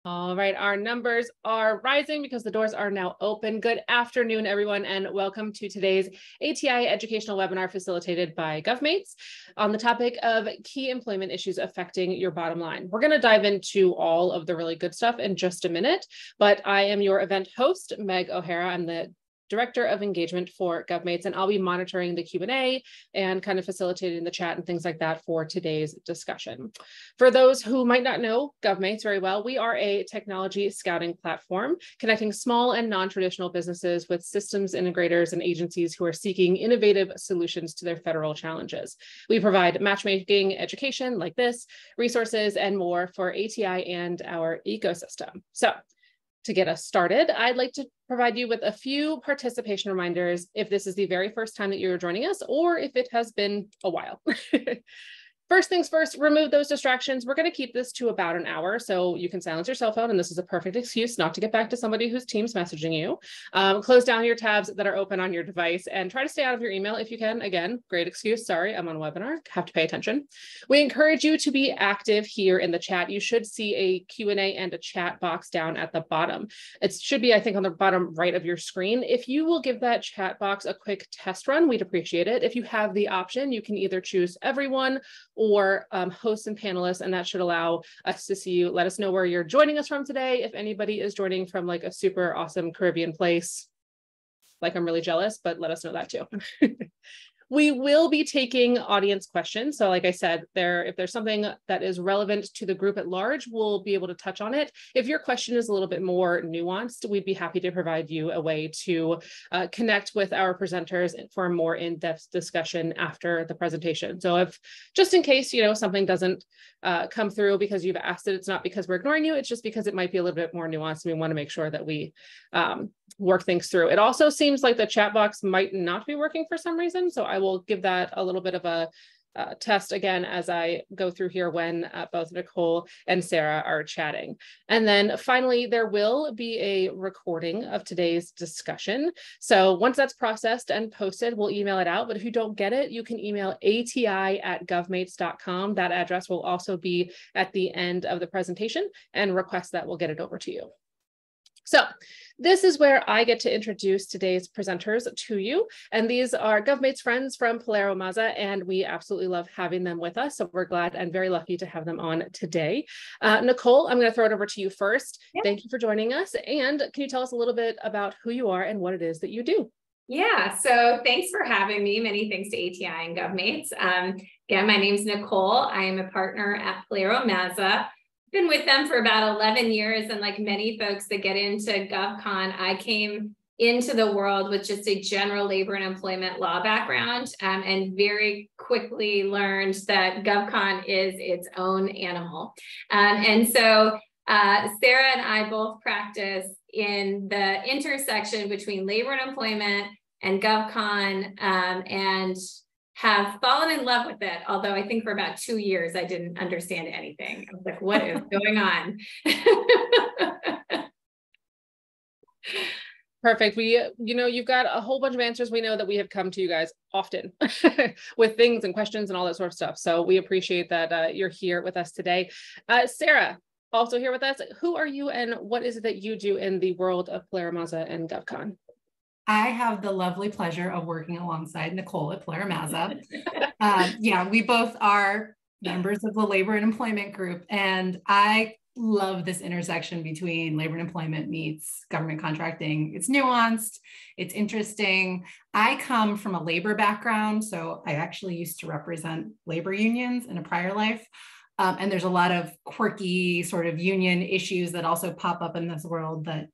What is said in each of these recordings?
All right, our numbers are rising because the doors are now open. Good afternoon, everyone, and welcome to today's ATI educational webinar facilitated by GovMates on the topic of key employment issues affecting your bottom line. We're going to dive into all of the really good stuff in just a minute, but I am your event host, Meg O'Hara. I'm the Director of Engagement for GovMates, and I'll be monitoring the Q&A and kind of facilitating the chat and things like that for today's discussion. For those who might not know GovMates very well, we are a technology scouting platform connecting small and non-traditional businesses with systems integrators and agencies who are seeking innovative solutions to their federal challenges. We provide matchmaking education like this, resources, and more for ATI and our ecosystem. So, to get us started, I'd like to provide you with a few participation reminders if this is the very first time that you're joining us or if it has been a while. First things first, remove those distractions. We're going to keep this to about an hour, so you can silence your cell phone, and this is a perfect excuse not to get back to somebody whose team's messaging you. Close down your tabs that are open on your device and try to stay out of your email if you can. Again, great excuse. Sorry, I'm on a webinar. Have to pay attention. We encourage you to be active here in the chat. You should see a Q&A and a chat box down at the bottom. It should be, I think, on the bottom right of your screen. If you will give that chat box a quick test run, we'd appreciate it. If you have the option, you can either choose everyone or hosts and panelists, and that should allow us to see you. Let us know where you're joining us from today. If anybody is joining from like a super awesome Caribbean place, like I'm really jealous, but let us know that too. We will be taking audience questions. So like I said, if there's something that is relevant to the group at large, we'll be able to touch on it. If your question is a little bit more nuanced, we'd be happy to provide you a way to connect with our presenters for a more in-depth discussion after the presentation. So if, just in case, something doesn't come through because you've asked it, it's not because we're ignoring you, it's just because it might be a little bit more nuanced. We want to make sure that we work things through. It also seems like the chat box might not be working for some reason. So I will give that a little bit of a test again as I go through here when both Nichole and Sarah are chatting. And then finally, there will be a recording of today's discussion. So once that's processed and posted, we'll email it out. But if you don't get it, you can email ati@govmates.com. That address will also be at the end of the presentation, and request that we'll get it over to you. So this is where I get to introduce today's presenters to you. And these are GovMates friends from PilieroMazza, and we absolutely love having them with us. So we're glad and very lucky to have them on today. Nichole, I'm going to throw it over to you first. Yeah. Thank you for joining us. And can you tell us a little bit about who you are and what it is that you do? Yeah, so thanks for having me. Many thanks to ATI and GovMates. Again, my name is Nichole. I am a partner at PilieroMazza. Been with them for about 11 years. And like many folks that get into GovCon, I came into the world with just a general labor and employment law background, and very quickly learned that GovCon is its own animal. And so Sarah and I both practice in the intersection between labor and employment and GovCon, and have fallen in love with it. Although I think for about 2 years, I didn't understand anything. I was like, what is going on? Perfect. You've got a whole bunch of answers. We know that we have come to you guys often with things and questions and all that sort of stuff. So we appreciate that you're here with us today. Sarah, also here with us. Who are you and what is it that you do in the world of PilieroMazza and GovCon? I have the lovely pleasure of working alongside Nichole at PilieroMazza. Yeah, we both are members of the Labor and Employment Group, and I love this intersection between labor and employment meets government contracting. It's nuanced, it's interesting. I come from a labor background, so I actually used to represent labor unions in a prior life. And there's a lot of quirky sort of union issues that also pop up in this world that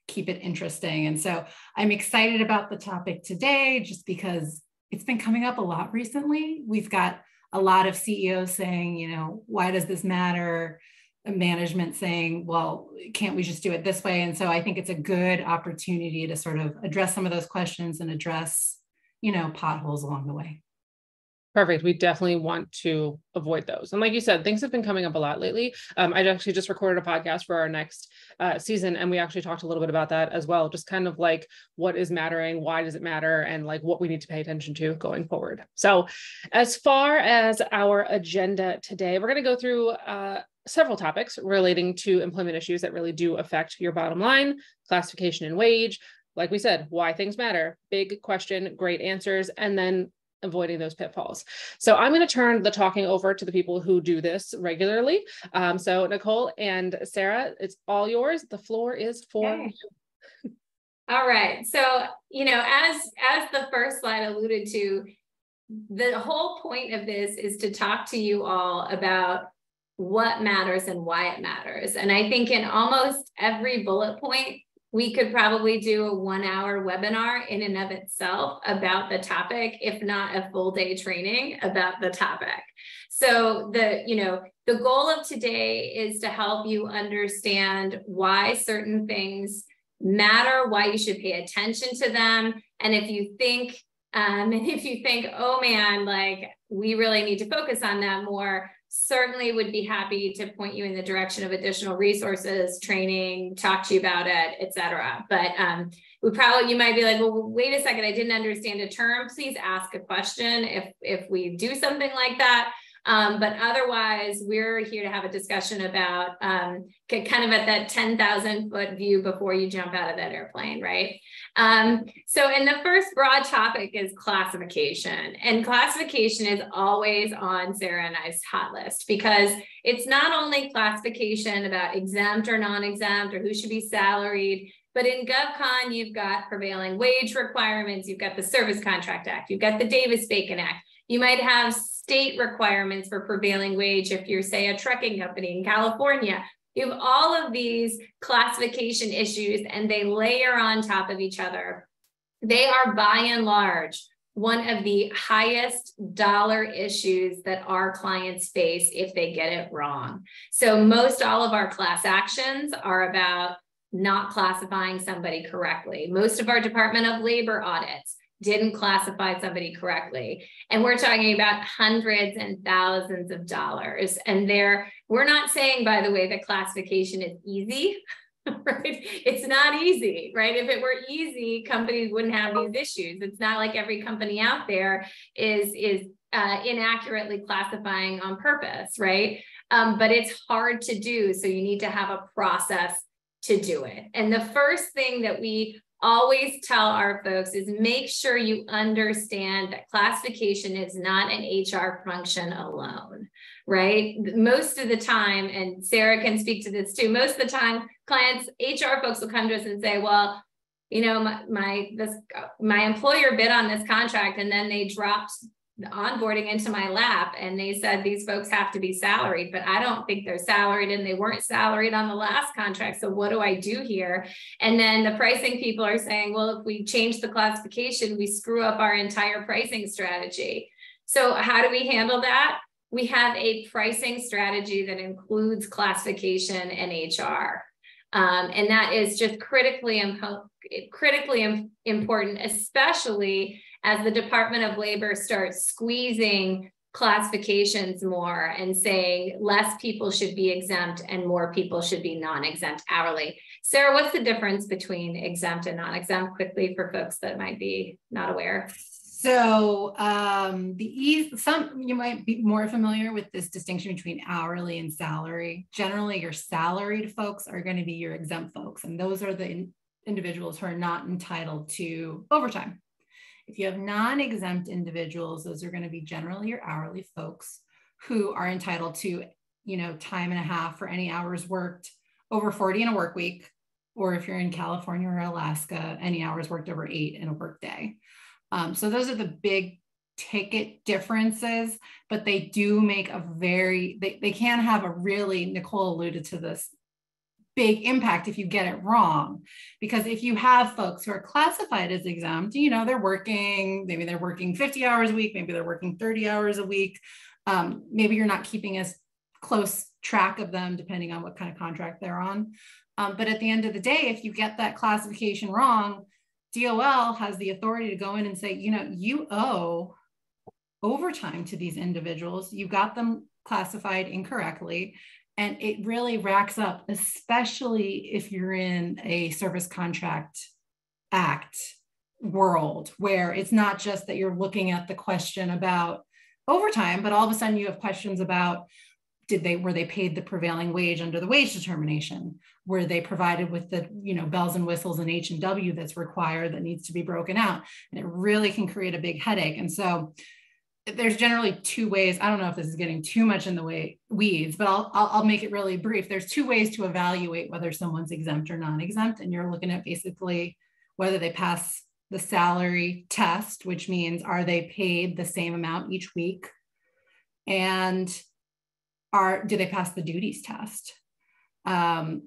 keep it interesting. And so I'm excited about the topic today just because it's been coming up a lot recently. We've got a lot of CEOs saying, why does this matter? Management saying, well, can't we just do it this way? And so I think it's a good opportunity to sort of address some of those questions and address, potholes along the way. Perfect. We definitely want to avoid those. And like you said, things have been coming up a lot lately. I actually just recorded a podcast for our next season, and we actually talked a little bit about that as well. Just kind of like what is mattering, why does it matter, and like what we need to pay attention to going forward. So as far as our agenda today, we're going to go through several topics relating to employment issues that really do affect your bottom line, classification and wage. Like we said, why things matter, big question, great answers, and then avoiding those pitfalls. So I'm going to turn the talking over to the people who do this regularly. So Nichole and Sarah, it's all yours. The floor is for you. All right. So, as the first slide alluded to, the whole point of this is to talk to you all about what matters and why it matters. And I think in almost every bullet point, we could probably do a 1-hour webinar in and of itself about the topic, if not a full day training about the topic. So the goal of today is to help you understand why certain things matter, why you should pay attention to them. And if you think, oh man, like we really need to focus on that more, certainly would be happy to point you in the direction of additional resources, training, talk to you about it, etc. But you might be like, well, wait a second, I didn't understand a term. Please ask a question if we do something like that. But otherwise, we're here to have a discussion about kind of at that 10,000 foot view before you jump out of that airplane, right? So in the first broad topic is classification. And classification is always on Sarah and I's hot list because it's not only classification about exempt or non-exempt or who should be salaried, but in GovCon, you've got prevailing wage requirements, you've got the Service Contract Act, you've got the Davis-Bacon Act. You might have state requirements for prevailing wage if you're, say, a trucking company in California. You have all of these classification issues and they layer on top of each other. They are by and large one of the highest dollar issues that our clients face if they get it wrong. So most all of our class actions are about not classifying somebody correctly. Most of our Department of Labor audits didn't classify somebody correctly. And we're talking about hundreds and thousands of dollars. And we're not saying, by the way, that classification is easy, right? It's not easy, right? If it were easy, companies wouldn't have these issues. It's not like every company out there is inaccurately classifying on purpose, right? But it's hard to do. So you need to have a process to do it. And the first thing that we always tell our folks is make sure you understand that classification is not an HR function alone, right? Most of the time, and Sarah can speak to this too, most of the time clients, HR folks will come to us and say, well, my employer bid on this contract and then they dropped onboarding into my lap and they said these folks have to be salaried, but I don't think they're salaried and they weren't salaried on the last contract. So what do I do here? And then the pricing people are saying, well, if we change the classification, we screw up our entire pricing strategy. So how do we handle that? We have a pricing strategy that includes classification and HR. And that is just critically important, especially as the Department of Labor starts squeezing classifications more and saying less people should be exempt and more people should be non-exempt hourly. Sarah, what's the difference between exempt and non-exempt quickly for folks that might be not aware? So you might be more familiar with this distinction between hourly and salary. Generally, your salaried folks are going to be your exempt folks, and those are the individuals who are not entitled to overtime. If you have non-exempt individuals, those are going to be generally your hourly folks who are entitled to, time and a half for any hours worked over 40 in a work week, or if you're in California or Alaska, any hours worked over 8 in a work day. So those are the big ticket differences, but they do make they can have a really, Nichole alluded to this, big impact if you get it wrong. Because if you have folks who are classified as exempt, they're working 50 hours a week, maybe they're working 30 hours a week. Maybe you're not keeping as close track of them depending on what kind of contract they're on. But at the end of the day, if you get that classification wrong, DOL has the authority to go in and say, you owe overtime to these individuals, you got them classified incorrectly. And it really racks up, especially if you're in a service contract act world, where it's not just that you're looking at the question about overtime, but all of a sudden you have questions about, were they paid the prevailing wage under the wage determination? Were they provided with the, bells and whistles and H&W that's required, that needs to be broken out? And it really can create a big headache. And so there's generally two ways. I don't know if this is getting too much in the weeds, but I'll make it really brief. There's two ways to evaluate whether someone's exempt or non-exempt. And you're looking at basically whether they pass the salary test, which means, are they paid the same amount each week? And do they pass the duties test? And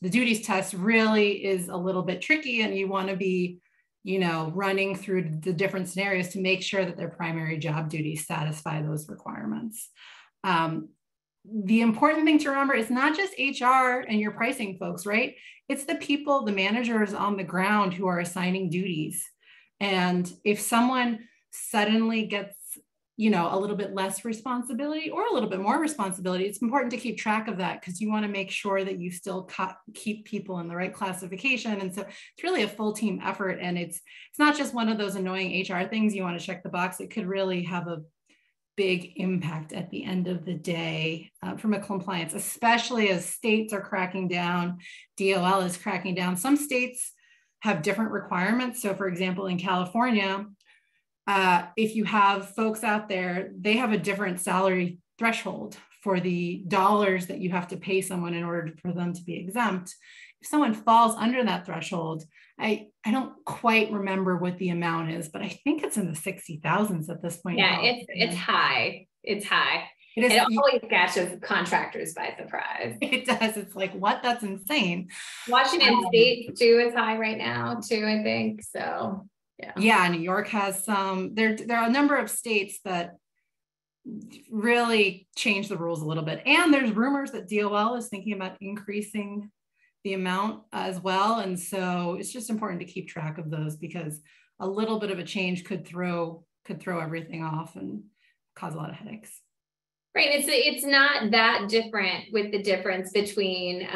the duties test really is a little bit tricky, and you want to be running through the different scenarios to make sure that their primary job duties satisfy those requirements. The important thing to remember is not just HR and your pricing folks, right? It's the people, the managers on the ground who are assigning duties. And if someone suddenly gets, a little bit less responsibility or a little bit more responsibility, it's important to keep track of that, because you want to make sure that you still keep people in the right classification. And so it's really a full team effort. And it's not just one of those annoying HR things you want to check the box. It could really have a big impact at the end of the day from a compliance, especially as states are cracking down, DOL is cracking down. Some states have different requirements. So for example, in California, if you have folks out there, they have a different salary threshold for the dollars that you have to pay someone in order for them to be exempt. If someone falls under that threshold, I don't quite remember what the amount is, but I think it's in the 60,000s at this point. Yeah, it's high. It's high. It always catches contractors by surprise. It does. It's like, what? That's insane. Washington State too is high right now too, I think. So yeah, New York has some. There are a number of states that really change the rules a little bit. And there's rumors that DOL is thinking about increasing the amount as well. And so it's just important to keep track of those, because a little bit of a change could throw everything off and cause a lot of headaches. Right. It's not that different with the difference between,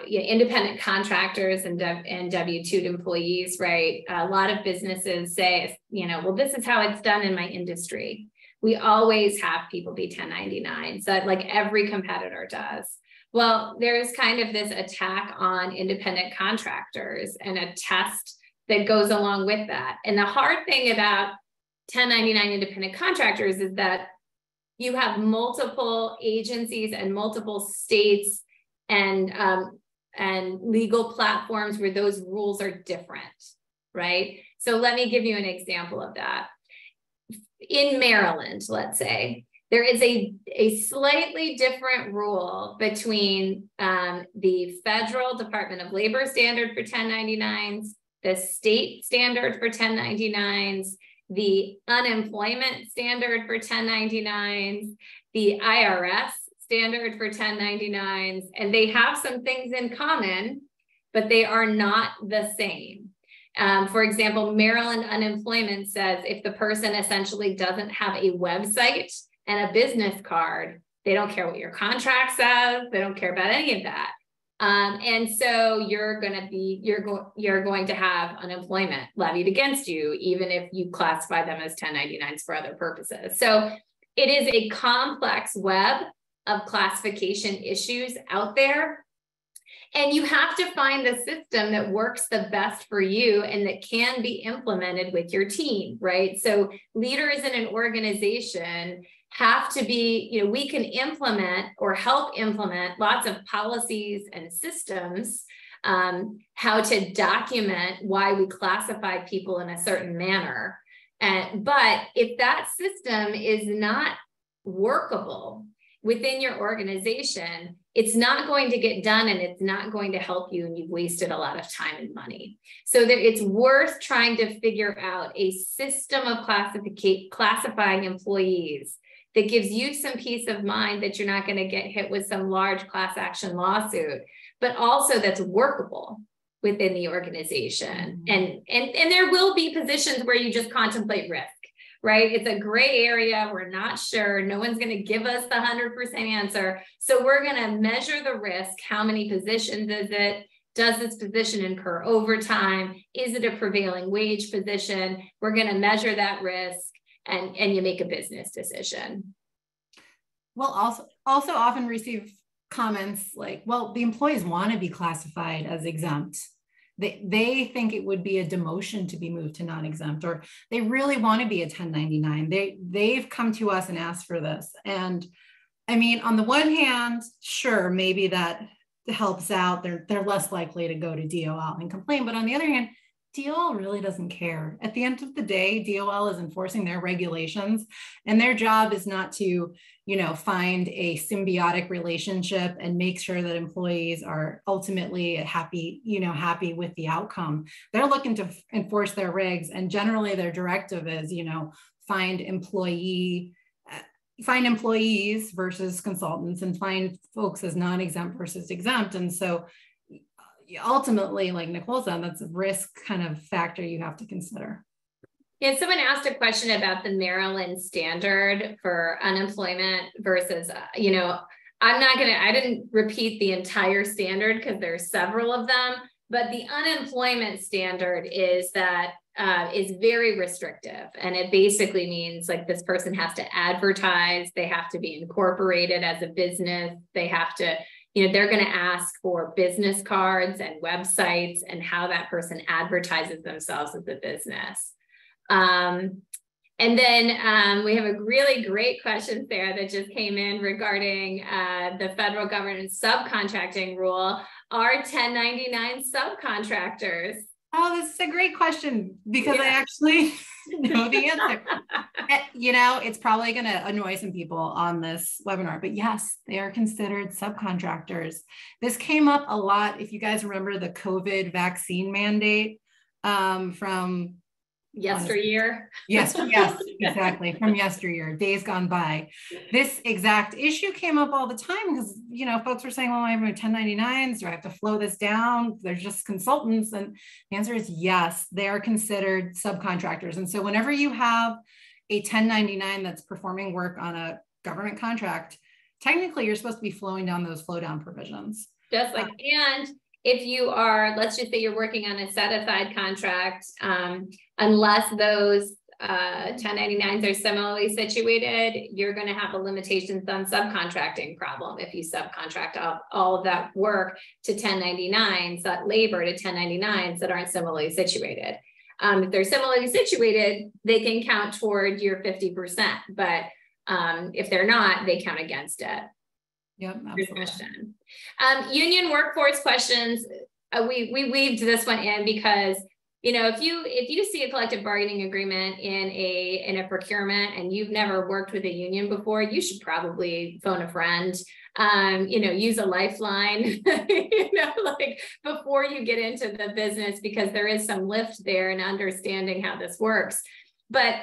independent contractors and W-2 employees, right? A lot of businesses say, well, this is how it's done in my industry. We always have people be 1099, so like every competitor does. Well, there's kind of this attack on independent contractors and a test that goes along with that. And the hard thing about 1099 independent contractors is that you have multiple agencies and multiple states and legal platforms where those rules are different, right? So let me give you an example of that. In Maryland, let's say, there is a slightly different rule between the federal Department of Labor standard for 1099s, the state standard for 1099s, the unemployment standard for 1099s, the IRS standard for 1099s, and they have some things in common, but they are not the same. For example, Maryland unemployment says if the person essentially doesn't have a website and a business card, they don't care what your contract says, they don't care about any of that. And so you're going to have unemployment levied against you, even if you classify them as 1099s for other purposes. So it is a complex web of classification issues out there. And you have to find the system that works the best for you and that can be implemented with your team, right? So leaders in an organization have to be, we can implement or help implement lots of policies and systems, how to document why we classify people in a certain manner. But if that system is not workable within your organization, it's not going to get done and it's not going to help you, and you've wasted a lot of time and money. So it's worth trying to figure out a system of classifying employees that gives you some peace of mind that you're not going to get hit with some large class action lawsuit, but also that's workable within the organization. And there will be positions where you just contemplate risk. right? It's a gray area. We're not sure. No one's going to give us the 100% answer. So we're going to measure the risk. How many positions is it? Does this position incur overtime? Is it a prevailing wage position? We're going to measure that risk, and you make a business decision. We'll also often receive comments like, well, the employees want to be classified as exempt. They think it would be a demotion to be moved to non-exempt, or they really want to be a 1099. They've come to us and asked for this. And I mean, on the one hand, sure, maybe that helps out. They're less likely to go to DOL and complain. But on the other hand, DOL really doesn't care. At the end of the day, DOL is enforcing their regulations, and their job is not to, find a symbiotic relationship and make sure that employees are ultimately happy with the outcome. They're looking to enforce their regs, and generally their directive is, find employees versus consultants, and find folks as non-exempt versus exempt. And so ultimately, like Nichole said, that's a risk kind of factor you have to consider. Yeah, someone asked a question about the Maryland standard for unemployment versus, I didn't repeat the entire standard because there's several of them, but the unemployment standard is very restrictive. And it basically means like this person has to advertise, they have to be incorporated as a business, they have to, they're going to ask for business cards and websites and how that person advertises themselves as a business. And then we have a really great question, Sarah, that just came in regarding the federal government subcontracting rule. Are 1099 subcontractors? Oh, this is a great question, because I actually know the answer. It's probably going to annoy some people on this webinar, but yes, they are considered subcontractors. This came up a lot. If you guys remember the COVID vaccine mandate from yesteryear. Yes, exactly. From yesteryear, days gone by. This exact issue came up all the time because, folks were saying, well, I have 1099s. Do I have to flow this down? They're just consultants. And the answer is yes, they are considered subcontractors. And so whenever you have a 1099 that's performing work on a government contract, technically you're supposed to be flowing down those flow down provisions. Just like, and if you are, let's just say you're working on a set aside contract, unless those 1099s are similarly situated, you're going to have a limitations on subcontracting problem if you subcontract all of that work to 1099s, that labor to 1099s that aren't similarly situated. If they're similarly situated, they can count toward your 50%, but if they're not, they count against it. Yep, absolutely. Union workforce questions. We weaved this one in because, if you see a collective bargaining agreement in a procurement and you've never worked with a union before, you should probably phone a friend, use a lifeline, like before you get into the business, because there is some lift there in understanding how this works. But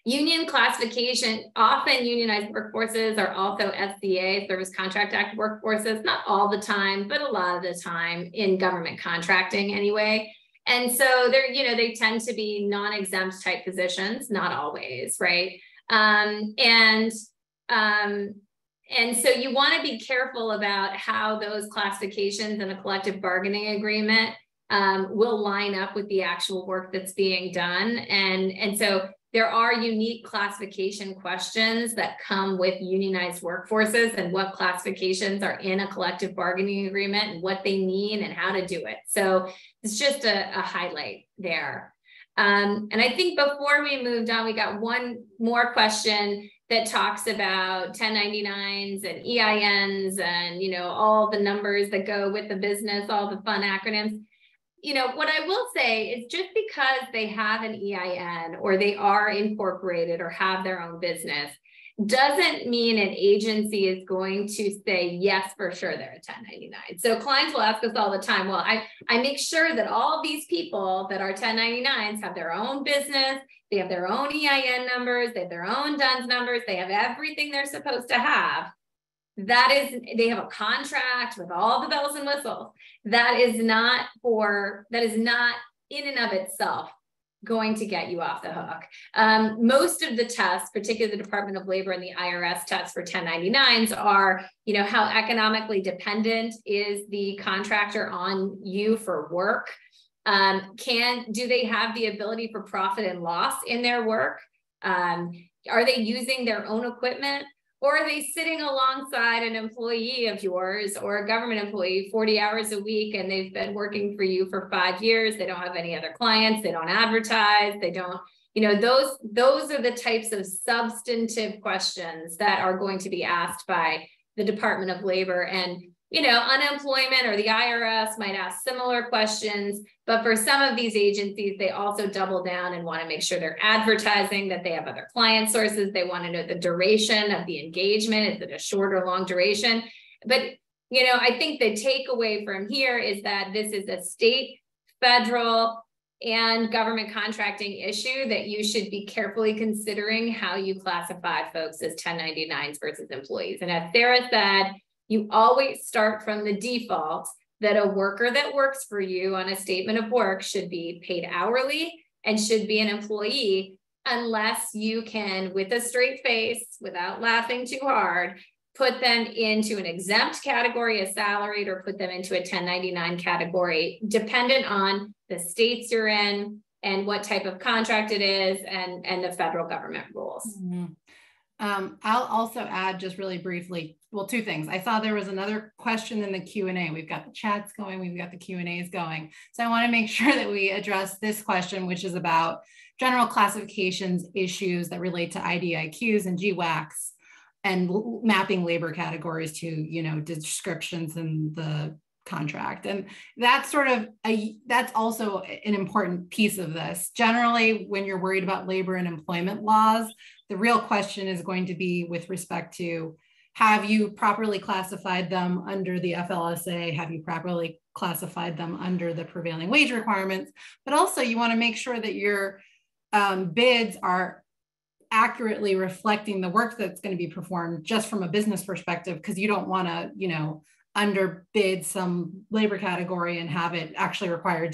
union classification, often unionized workforces are also SCA, Service Contract Act workforces, not all the time, but a lot of the time in government contracting anyway. And so they tend to be non-exempt type positions, not always, right? And so you want to be careful about how those classifications in a collective bargaining agreement will line up with the actual work that's being done. And so there are unique classification questions that come with unionized workforces and what classifications are in a collective bargaining agreement and what they mean and how to do it. So it's just a highlight there. And I think before we moved on, we got one more question that talks about 1099s and EINs and, all the numbers that go with the business, all the fun acronyms. What I will say is just because they have an EIN or they are incorporated or have their own business doesn't mean an agency is going to say, yes, for sure, they're a 1099. So clients will ask us all the time, well, I make sure that all these people that are 1099s have their own business, they have their own EIN numbers, they have their own DUNS numbers, they have everything they're supposed to have. They have a contract with all the bells and whistles. That is not in and of itself going to get you off the hook. Most of the tests, particularly the Department of Labor and the IRS tests for 1099s are, how economically dependent is the contractor on you for work? Do they have the ability for profit and loss in their work? Are they using their own equipment? Or are they sitting alongside an employee of yours or a government employee 40 hours a week and they've been working for you for 5 years? They don't have any other clients. They don't advertise. They don't, those are the types of substantive questions that are going to be asked by the Department of Labor. And unemployment or the IRS might ask similar questions, but for some of these agencies, they also double down and want to make sure they're advertising, that they have other client sources. They want to know the duration of the engagement. Is it a short or long duration? But, I think the takeaway from here is that this is a state, federal, and government contracting issue that you should be carefully considering how you classify folks as 1099s versus employees. And as Sarah said, you always start from the default that a worker that works for you on a statement of work should be paid hourly and should be an employee, unless you can, with a straight face, without laughing too hard, put them into an exempt category, a salaried, or put them into a 1099 category, dependent on the states you're in and what type of contract it is and the federal government rules. Mm-hmm. I'll also add just really briefly, well, 2 things. I saw there was another question in the Q&A. We've got the chats going, we've got the Q&As going. So I want to make sure that we address this question, which is about general classifications issues that relate to IDIQs and GWACs and mapping labor categories to, descriptions in the contract. And that's that's also an important piece of this. Generally, when you're worried about labor and employment laws, the real question is going to be with respect to, have you properly classified them under the FLSA? Have you properly classified them under the prevailing wage requirements? But also you want to make sure that your bids are accurately reflecting the work that's going to be performed just from a business perspective, because you don't want to, underbid some labor category and have it actually require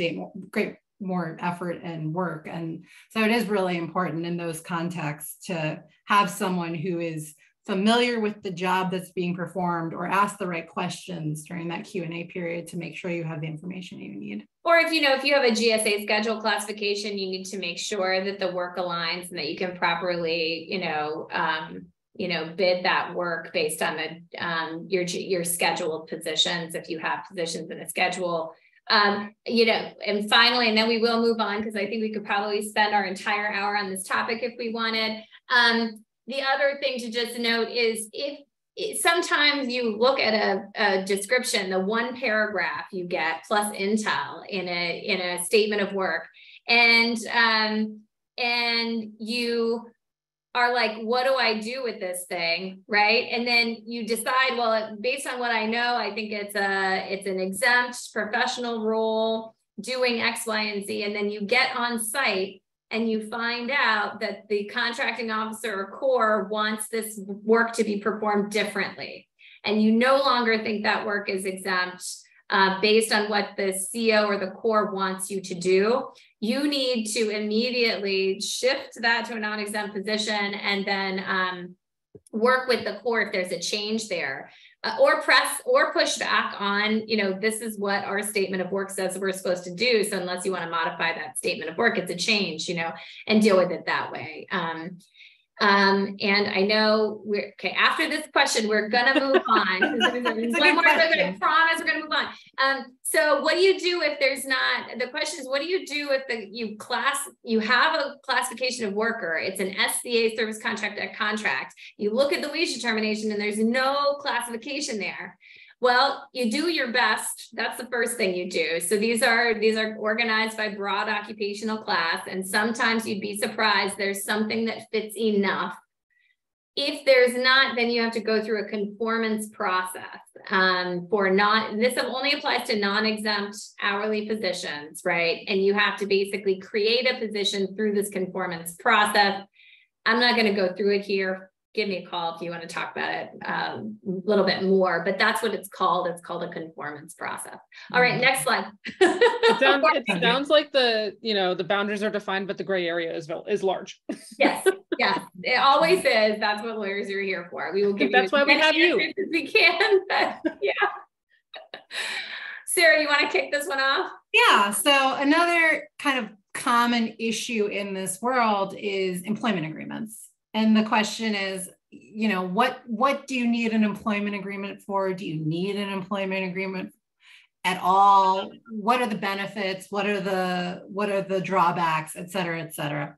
more effort and work. And so it is really important in those contexts to have someone who is familiar with the job that's being performed or ask the right questions during that Q&A period to make sure you have the information you need. Or if you have a GSA schedule classification, you need to make sure that the work aligns and that you can properly, bid that work based on your scheduled positions, if you have positions in a schedule. And finally, and then we will move on because I think we could probably spend our entire hour on this topic if we wanted. The other thing to just note is sometimes you look at a description, the one paragraph you get plus intel in a statement of work, and you are like, what do I do with this thing, right? And then you decide, well, based on what I know, I think it's an exempt professional role doing X, Y, and Z. And then you get on site and you find out that the contracting officer or Corps wants this work to be performed differently. And you no longer think that work is exempt based on what the CO or the Corps wants you to do. You need to immediately shift that to a non-exempt position and then work with the Corps if there's a change there, or press or push back on, this is what our statement of work says we're supposed to do. So unless you want to modify that statement of work, it's a change, and deal with it that way. And I know after this question, we're going to move on. I promise we're going to move on. So what do you do if there's not, the question is, what do you do if you have a classification of worker, it's an SCA service contract, you look at the wage determination and there's no classification there. Well, you do your best. That's the first thing you do. So these are organized by broad occupational class. And sometimes you'd be surprised there's something that fits enough. If there's not, then you have to go through a conformance process this only applies to non-exempt hourly positions, right? And you have to basically create a position through this conformance process. I'm not going to go through it here. give me a call if you want to talk about it a little bit more, but that's what it's called. It's called a conformance process. All right, next slide. It sounds like the boundaries are defined, but the gray area is large. Yes, yes, it always is. That's what lawyers are here for. We will give you that's why we have you. as we can. Yeah. Sarah, you want to kick this one off? Yeah. So another kind of common issue in this world is employment agreements. And the question is, what do you need an employment agreement for? Do you need an employment agreement at all? What are the benefits? What are the drawbacks, et cetera, et cetera?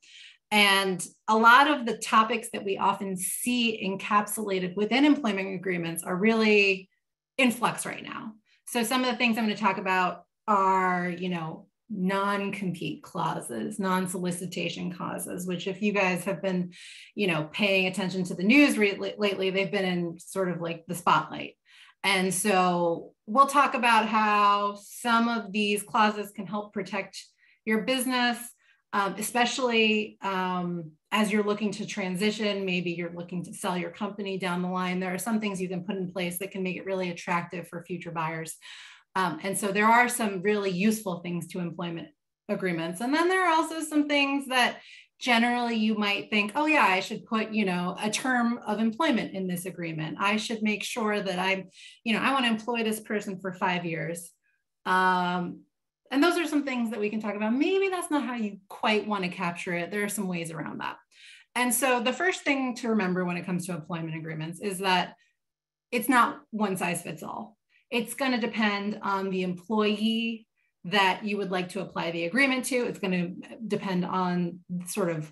And a lot of the topics that we often see encapsulated within employment agreements are really in flux right now. So some of the things I'm going to talk about are, non-compete clauses, non-solicitation clauses, which if you guys have been, paying attention to the news lately, they've been in sort of like the spotlight. And so we'll talk about how some of these clauses can help protect your business, especially as you're looking to transition. Maybe you're looking to sell your company down the line. There are some things you can put in place that can make it really attractive for future buyers. And so there are some really useful things to employment agreements. And then there are also some things that generally you might think, oh yeah, I should put, a term of employment in this agreement. I should make sure that I want to employ this person for 5 years. And those are some things that we can talk about. Maybe that's not how you quite want to capture it. There are some ways around that. And so the first thing to remember when it comes to employment agreements is that it's not one size fits all. It's going to depend on the employee that you would like to apply the agreement to. It's going to depend on sort of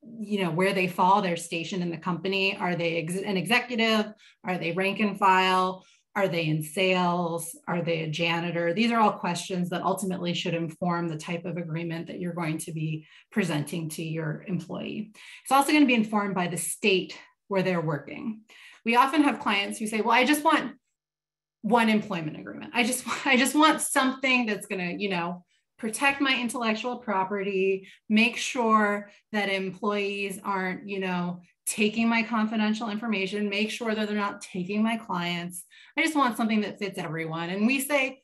where they fall, their station in the company. Are they an executive? Are they rank and file? Are they in sales? Are they a janitor? These are all questions that ultimately should inform the type of agreement that you're going to be presenting to your employee. It's also going to be informed by the state where they're working. We often have clients who say, well, I just want one employment agreement. I just want something that's going to, protect my intellectual property, make sure that employees aren't, taking my confidential information, make sure that they're not taking my clients. I just want something that fits everyone. And we say,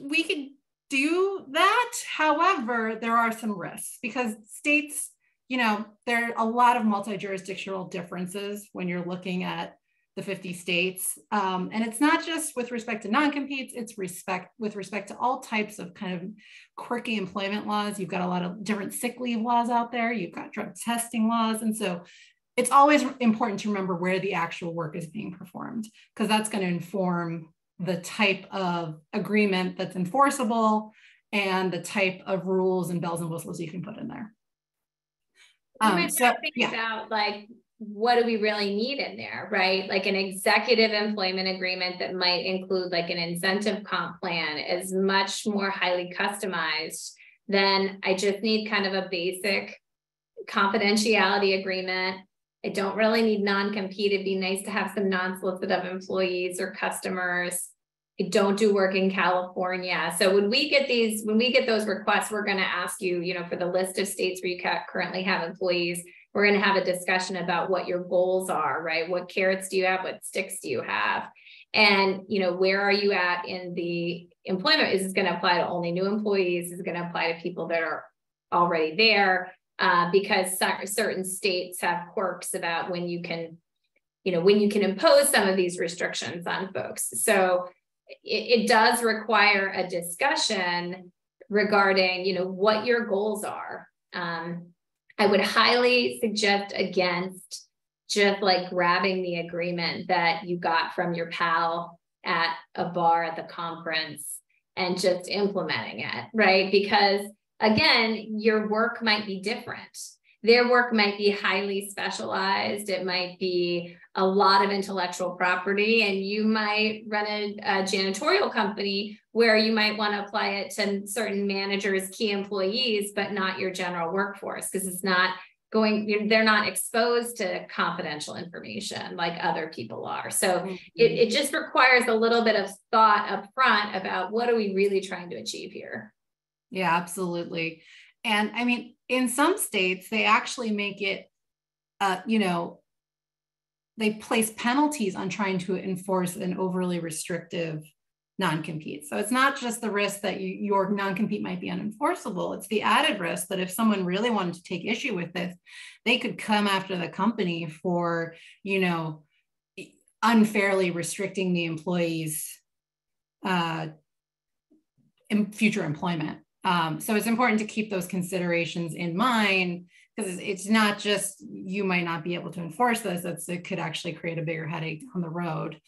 we could do that. However, there are some risks because states, there are a lot of multi-jurisdictional differences when you're looking at the 50 states. And it's not just with respect to non-competes, it's with respect to all types of kind of quirky employment laws. You've got a lot of different sick leave laws out there. You've got drug testing laws. And so it's always important to remember where the actual work is being performed, because that's going to inform the type of agreement that's enforceable and the type of rules and bells and whistles you can put in there. About like, what do we really need in there, right? Like an executive employment agreement that might include like an incentive comp plan is much more highly customized than I just need kind of a basic confidentiality agreement. I don't really need non-compete. It'd be nice to have some non-solicitive employees or customers. I don't do work in California. So when we get those requests, we're going to ask you, for the list of states where you currently have employees, we're going to have a discussion about what your goals are, right? What carrots do you have? What sticks do you have? And, where are you at in the employment? Is this going to apply to only new employees? Is it going to apply to people that are already there? Because certain states have quirks about when you can impose some of these restrictions on folks. So it does require a discussion regarding, what your goals are. I would highly suggest against just like grabbing the agreement that you got from your pal at a bar at the conference and just implementing it, right? Because again, your work might be different. Their work might be highly specialized. It might be a lot of intellectual property, and you might run a janitorial company where you might want to apply it to certain managers, key employees, but not your general workforce, because they're not exposed to confidential information like other people are. So it just requires a little bit of thought up front about what are we really trying to achieve here? Yeah, absolutely. And I mean, in some states, they actually make it they place penalties on trying to enforce an overly restrictive non-compete. So it's not just the risk that your non-compete might be unenforceable. It's the added risk that if someone really wanted to take issue with this, they could come after the company for, unfairly restricting the employee's future employment. So it's important to keep those considerations in mind, because it's not just you might not be able to enforce this, it could actually create a bigger headache down the road.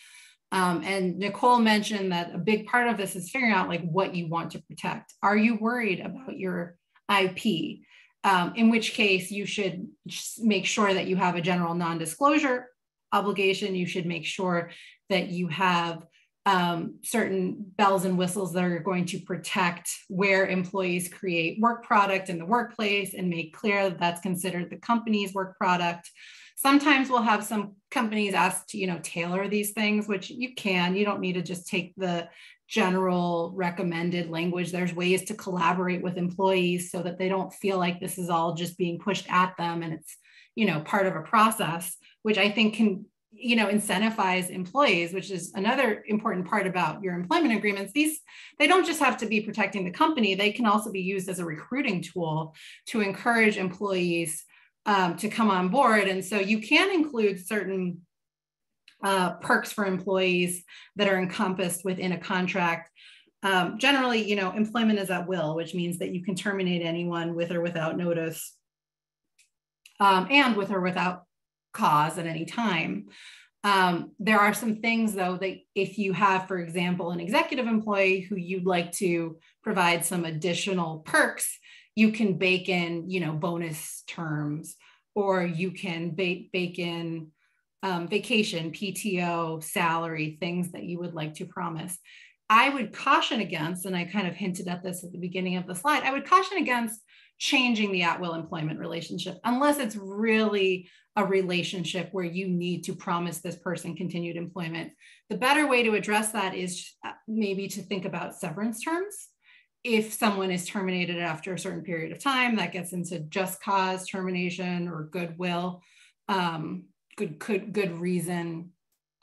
And Nichole mentioned that a big part of this is figuring out like what you want to protect. Are you worried about your IP? In which case you should make sure that you have a general non-disclosure obligation. You should make sure that you have certain bells and whistles that are going to protect where employees create work product in the workplace and make clear that that's considered the company's work product. Sometimes we'll have some companies ask to, tailor these things, which you don't need to just take the general recommended language. There's ways to collaborate with employees so that they don't feel like this is all just being pushed at them and it's, part of a process, which I think can, incentivize employees, which is another important part about your employment agreements. They don't just have to be protecting the company. They can also be used as a recruiting tool to encourage employees to come on board. And so you can include certain perks for employees that are encompassed within a contract. Generally, employment is at will, which means that you can terminate anyone with or without notice and with or without cause at any time. There are some things, though, that if you have, for example, an executive employee who you'd like to provide some additional perks, you can bake in, bonus terms, or you can bake in vacation, PTO, salary, things that you would like to promise. I would caution against, and I kind of hinted at this at the beginning of the slide, I would caution against changing the at-will employment relationship unless it's really a relationship where you need to promise this person continued employment. The better way to address that is maybe to think about severance terms. If someone is terminated after a certain period of time, that gets into just cause termination or goodwill, good reason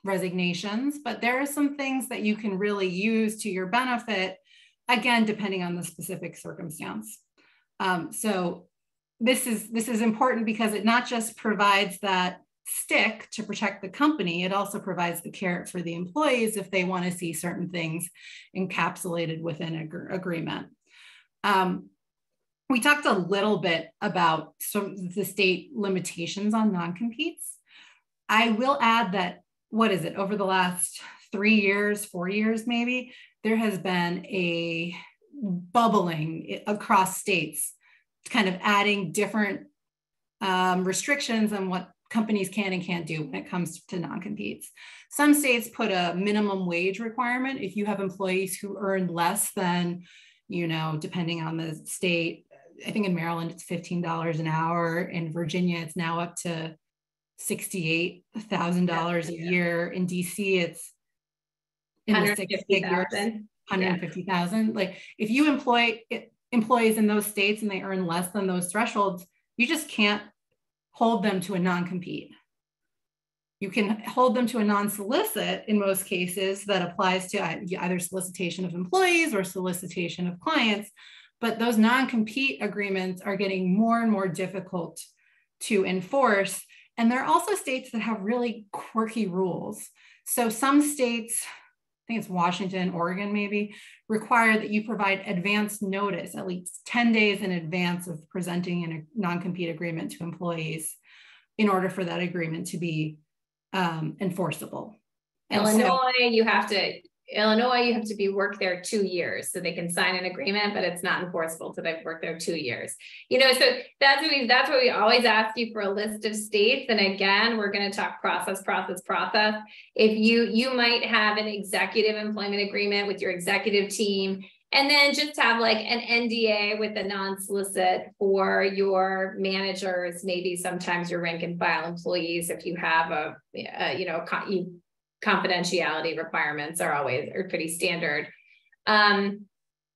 resignations. But there are some things that you can really use to your benefit, again, depending on the specific circumstance. So this is important because it not just provides that stick to protect the company, it also provides the carrot for the employees if they want to see certain things encapsulated within an agreement. We talked a little bit about some of the state limitations on non-competes. I will add that, over the last 3 years, 4 years maybe, there has been a bubbling across states, kind of adding different restrictions on what companies can and can't do when it comes to non-competes. Some states put a minimum wage requirement. If you have employees who earn less than, depending on the state, I think in Maryland, it's $15 an hour. In Virginia, it's now up to $68,000 a year. In DC, it's in the six figures, 150,000. Like if you employ employees in those states and they earn less than those thresholds, you just can't hold them to a non-compete. You can hold them to a non-solicit in most cases that applies to either solicitation of employees or solicitation of clients, but those non-compete agreements are getting more and more difficult to enforce. And there are also states that have really quirky rules. So some states, I think it's Washington, Oregon maybe, require that you provide advance notice at least 10 days in advance of presenting a non-compete agreement to employees in order for that agreement to be enforceable. Illinois, you have to be worked there 2 years so they can sign an agreement, but it's not enforceable till they've worked there 2 years. So that's what we always ask you for, a list of states. And again, we're going to talk process. If you might have an executive employment agreement with your executive team, and then just have like an NDA with a non-solicit for your managers, maybe sometimes your rank and file employees, if you have confidentiality requirements are pretty standard.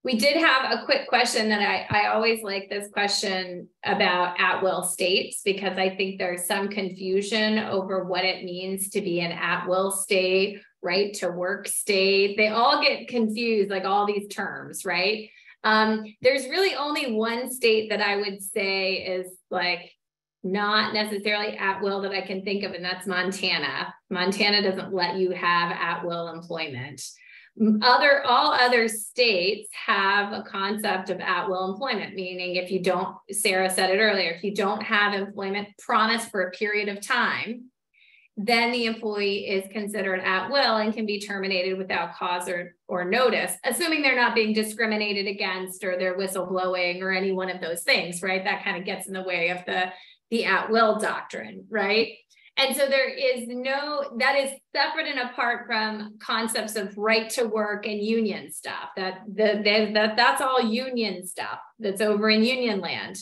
We did have a quick question that I always like this question about at-will states, because I think there's some confusion over what it means to be an at-will state, right to work state. They all get confused, like all these terms, right? There's really only one state that I would say is like not necessarily at will that I can think of, and that's Montana. Montana doesn't let you have at-will employment. All other states have a concept of at-will employment, meaning if you don't, Sarah said it earlier, if you don't have employment promised for a period of time, then the employee is considered at will and can be terminated without cause or notice, assuming they're not being discriminated against or they're whistleblowing or any one of those things, right? That kind of gets in the way of the at will doctrine, right? And so there is that is separate and apart from concepts of right to work and union stuff. That's all union stuff that's over in union land.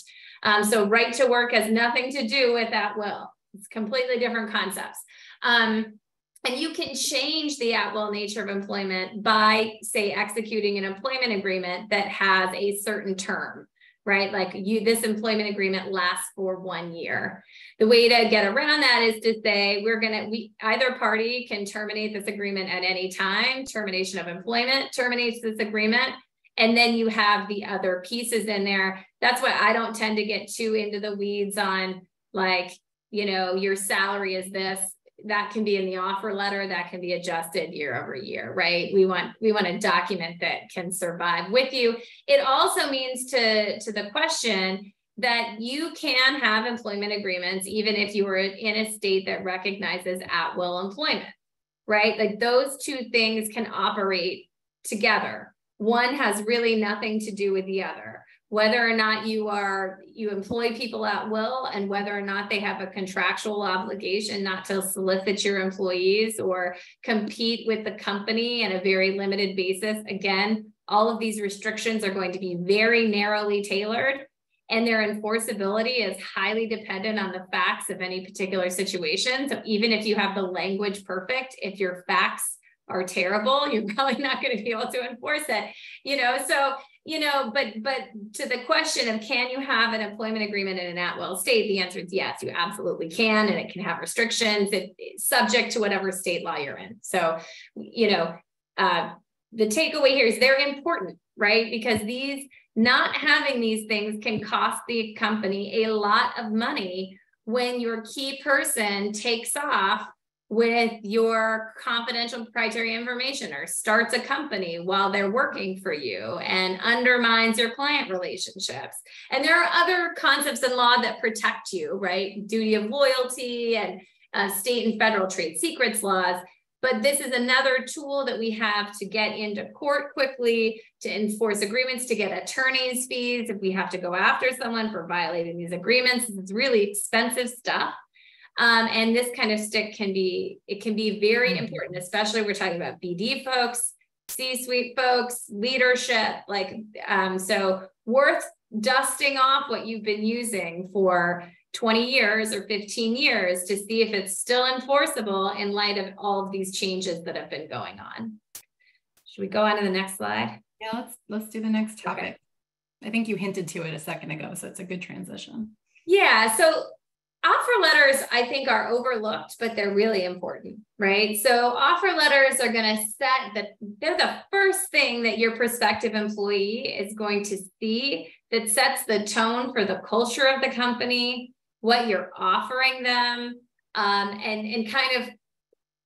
So right to work has nothing to do with at will. It's completely different concepts. And you can change the at-will nature of employment by, say, executing an employment agreement that has a certain term, right? Like this employment agreement lasts for 1 year. The way to get around that is to say, either party can terminate this agreement at any time. Termination of employment terminates this agreement. And then you have the other pieces in there. That's why I don't tend to get too into the weeds on like, your salary is this. That can be in the offer letter, that can be adjusted year over year, right? We want a document that can survive with you. It also means to the question that you can have employment agreements even if you were in a state that recognizes at-will employment, right? Like those two things can operate together. One has really nothing to do with the other. Whether or not you employ people at will and whether or not they have a contractual obligation not to solicit your employees or compete with the company on a very limited basis. Again, all of these restrictions are going to be very narrowly tailored, and their enforceability is highly dependent on the facts of any particular situation. So even if you have the language perfect, if your facts are terrible, you're probably not going to be able to enforce it, but to the question of can you have an employment agreement in an at-will state, the answer is yes, you absolutely can. And it can have restrictions. It's subject to whatever state law you're in. So, the takeaway here is they're important, right? Because not having these things can cost the company a lot of money when your key person takes off with your confidential proprietary information or starts a company while they're working for you and undermines your client relationships. And there are other concepts in law that protect you, right? Duty of loyalty and state and federal trade secrets laws. But this is another tool that we have to get into court quickly, to enforce agreements, to get attorney's fees if we have to go after someone for violating these agreements. It's really expensive stuff. And this kind of stick can be very important, especially we're talking about BD folks, C-suite folks, leadership, so worth dusting off what you've been using for 20 years or 15 years to see if it's still enforceable in light of all of these changes that have been going on. Should we go on to the next slide? Yeah, let's do the next topic. Okay. I think you hinted to it a second ago, so it's a good transition. Yeah, so offer letters, I think, are overlooked, but they're really important, right? So offer letters are going to they're the first thing that your prospective employee is going to see that sets the tone for the culture of the company, what you're offering them, and kind of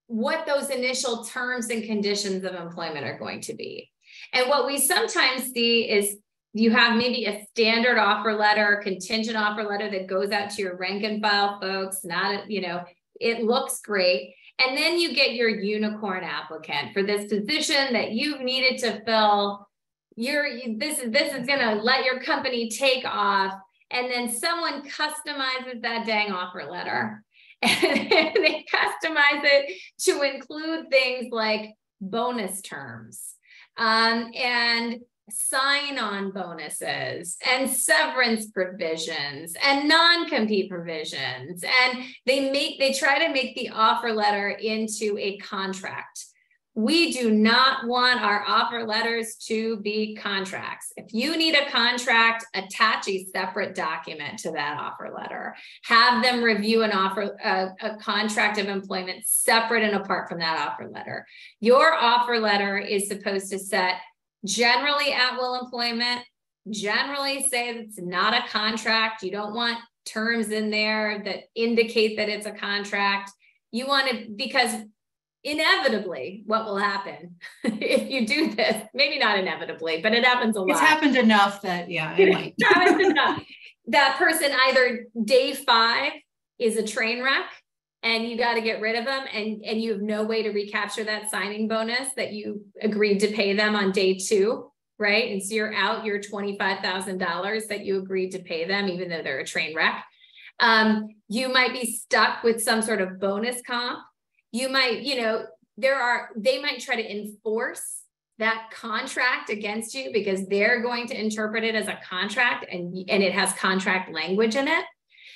what those initial terms and conditions of employment are going to be. And what we sometimes see is you have maybe a standard offer letter, contingent offer letter that goes out to your rank and file folks, it looks great. And then you get your unicorn applicant for this position that you've needed to fill. This is going to let your company take off. And then someone customizes that dang offer letter. And they customize it to include things like bonus terms and sign-on bonuses and severance provisions and non-compete provisions. And they try to make the offer letter into a contract we do not want our offer letters to be contracts. If you need a contract, attach a separate document to that offer letter. Have them review an offer, a contract of employment separate and apart from that offer letter. Your offer letter is supposed to set generally at-will employment, generally say that it's not a contract. You don't want terms in there that indicate that it's a contract. You want to, because inevitably what will happen if you do this, maybe not inevitably, but it happens a lot. It's happened enough that, yeah, it might. That person either day 5 is a train wreck and you got to get rid of them, and you have no way to recapture that signing bonus that you agreed to pay them on day 2, right? And so you're out your $25,000 that you agreed to pay them, even though they're a train wreck. You might be stuck with some sort of bonus comp. You might, they might try to enforce that contract against you because they're going to interpret it as a contract, and it has contract language in it.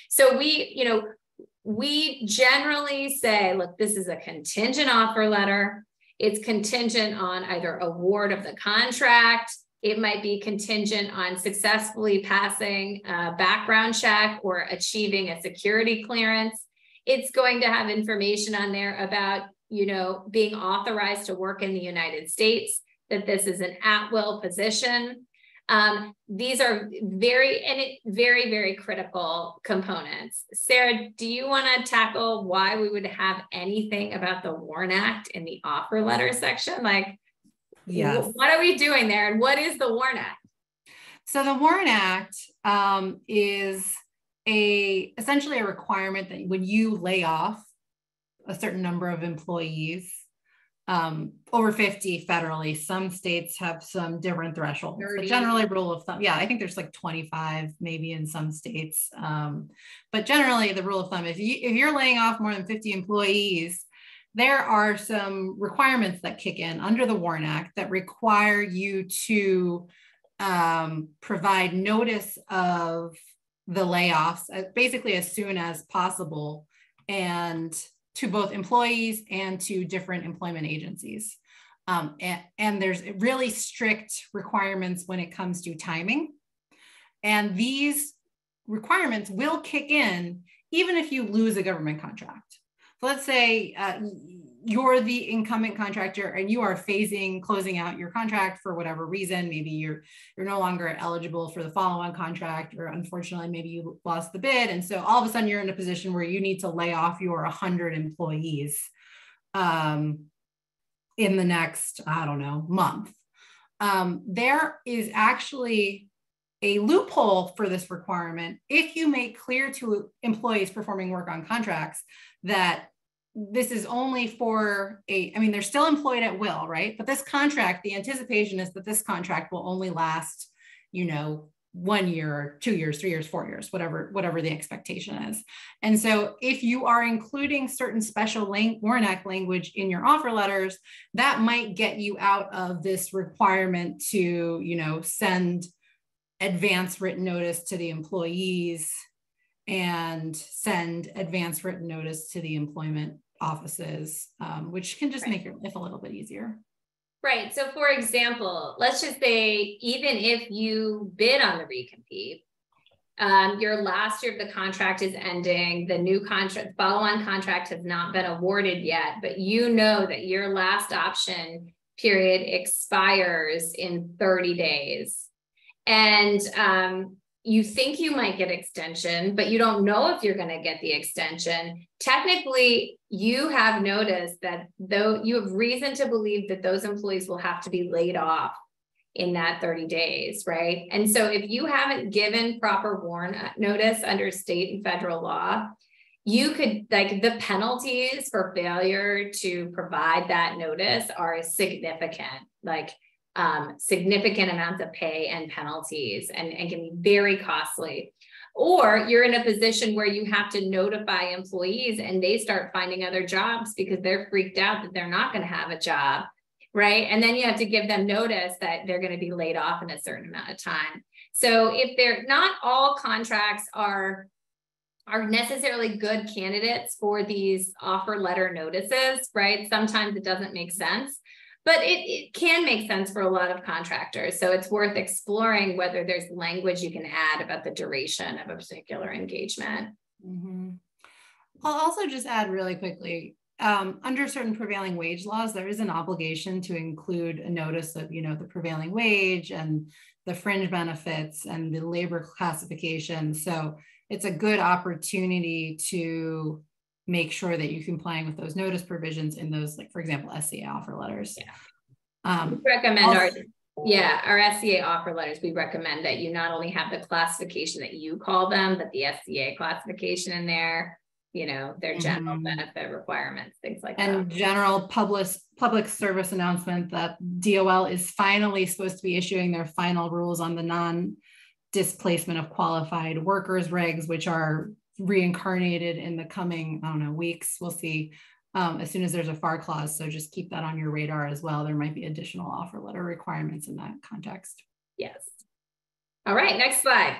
So we generally say, look, this is a contingent offer letter. It's contingent on either award of the contract. It might be contingent on successfully passing a background check or achieving a security clearance. It's going to have information on there about, being authorized to work in the United States, that this is an at-will position. These are very, very critical components. Sarah, do you want to tackle why we would have anything about the WARN Act in the offer letter section? Like, yes. What are we doing there? And what is the WARN Act? So the WARN Act is essentially a requirement that when you lay off a certain number of employees, over 50 federally, some states have some different thresholds, 30. But generally rule of thumb, yeah, I think there's like 25 maybe in some states. But generally the rule of thumb, if you're laying off more than 50 employees, there are some requirements that kick in under the WARN Act that require you to provide notice of the layoffs basically as soon as possible, and to both employees and to different employment agencies. And there's really strict requirements when it comes to timing. And these requirements will kick in even if you lose a government contract. So let's say you're the incumbent contractor and you are closing out your contract for whatever reason. Maybe you're no longer eligible for the follow-on contract, or unfortunately, maybe you lost the bid. And so all of a sudden you're in a position where you need to lay off your 100 employees in the next, month. There is actually a loophole for this requirement if you make clear to employees performing work on contracts that this is only for they're still employed at will, right? But this contract, the anticipation is that this contract will only last, 1 year, 2 years, 3 years, 4 years, whatever the expectation is. And so if you are including certain special WARN Act language in your offer letters, that might get you out of this requirement to, send advance written notice to the employees and send advance written notice to the employment offices, which can just make your life a little bit easier. Right. So for example, let's just say, even if you bid on the recompete, your last year of the contract is ending, the new contract, follow-on contract has not been awarded yet, but you know that your last option period expires in 30 days. And you think you might get extension, but you don't know if you're going to get the extension. Technically, you have noticed that though you have reason to believe that those employees will have to be laid off in that 30 days, right? And so if you haven't given proper WARN notice under state and federal law, you could, the penalties for failure to provide that notice are significant, significant amounts of pay and penalties, and can be very costly. Or you're in a position where you have to notify employees and they start finding other jobs because they're freaked out that they're not going to have a job, right? And then you have to give them notice that they're going to be laid off in a certain amount of time. So if not all contracts are necessarily good candidates for these offer letter notices, right? Sometimes it doesn't make sense. but it can make sense for a lot of contractors. So it's worth exploring whether there's language you can add about the duration of a particular engagement. Mm-hmm. I'll also just add really quickly, under certain prevailing wage laws, there is an obligation to include a notice of, the prevailing wage and the fringe benefits and the labor classification. So it's a good opportunity to make sure that you're complying with those notice provisions in those, like, for example, SCA offer letters. Yeah. We recommend our SCA offer letters. We recommend that you not only have the classification that you call them, but the SCA classification in there, their general benefit requirements, things like that. And general public service announcement that DOL is finally supposed to be issuing their final rules on the non-displacement of qualified workers regs, which are reincarnated in the coming, weeks. We'll see as soon as there's a FAR clause. So just keep that on your radar as well. There might be additional offer letter requirements in that context. Yes. All right, next slide.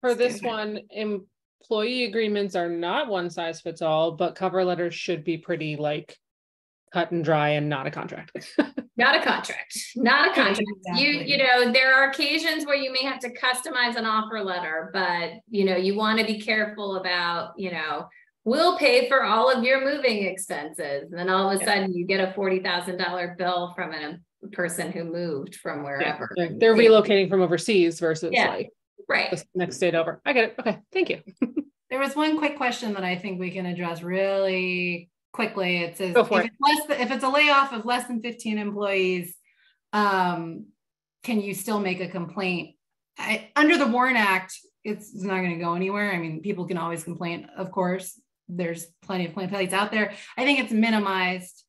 For this one, employee agreements are not one size fits all, but cover letters should be pretty cut and dry and not a contract. Not a contract. Exactly. There are occasions where you may have to customize an offer letter, but you want to be careful about, we'll pay for all of your moving expenses. And then all of a sudden you get a $40,000 bill from a person who moved from wherever. Yeah. They're relocating from overseas versus right. the next state over. I get it. Okay. Thank you. There was one quick question that I think we can address really quickly. It says, if it's a layoff of less than 15 employees, can you still make a complaint? Under the WARN Act, it's not going to go anywhere. I mean, people can always complain, of course. There's plenty of complaints out there. I think it's minimized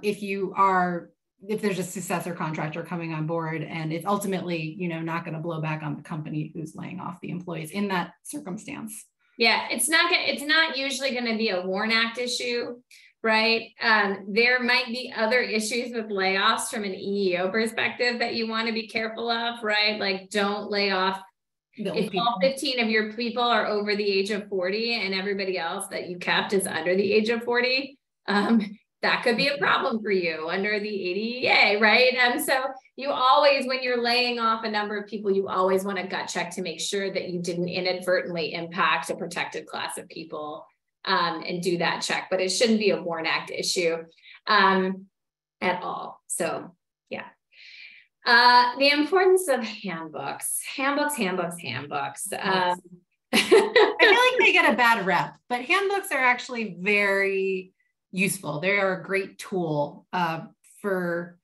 if there's a successor contractor coming on board, and it's ultimately, not going to blow back on the company who's laying off the employees in that circumstance. Yeah, it's not usually going to be a WARN Act issue, right? There might be other issues with layoffs from an EEO perspective that you want to be careful of, right? Like, don't lay off if all 15 of your people are over the age of 40 and everybody else that you kept is under the age of 40. That could be a problem for you under the ADEA, right? So you always, when you're laying off a number of people, you always want a gut check to make sure that you didn't inadvertently impact a protected class of people, and do that check. But it shouldn't be a WARN Act issue at all. So yeah. The importance of handbooks. I feel like they get a bad rep, but handbooks are actually very useful. They are a great tool for